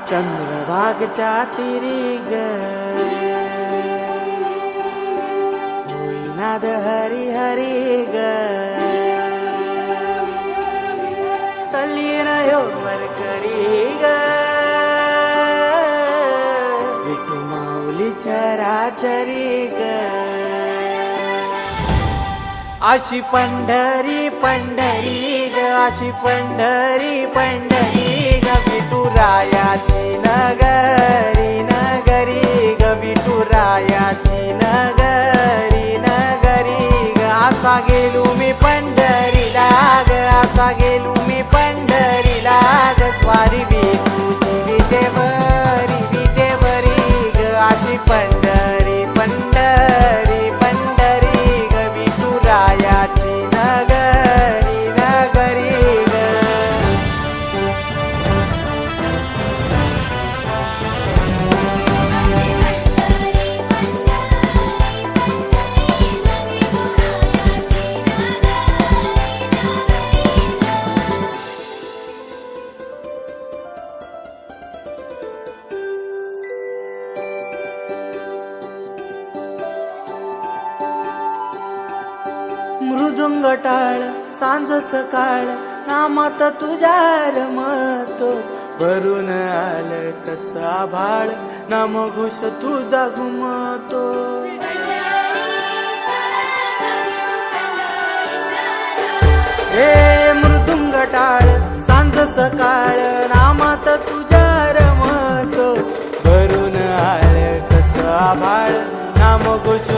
चंद्रभागच्या तिरी ग होईनाद हरी हरी ग तल्लीन यो मरकरी ग विठू माऊली चराचरी ग अशी पंढरी पंढरी ग अशी पंढरी पंढरी ग विठुरायाची नगरी नगरी ग विठुरायाची नगरी नगरी ग असा गेलो मी पंढरीला ग असा गेलो मी पंढरीला ग स्वारी विठूची विटेवरी ग अशी पंढरी पंढरी पंढरी ग विठुरायाची नगरी नगरी ग मृदुंग टाळ सांज सकाळ नामात तुझ्या रमतो भरून आलं कसा भाळ नाम घोष तुझा घुमतो हे मृदुंग टाळ सांज सकाळ नामात तुझ्या रमतो भरून आलं कसा भाळ नाम घोष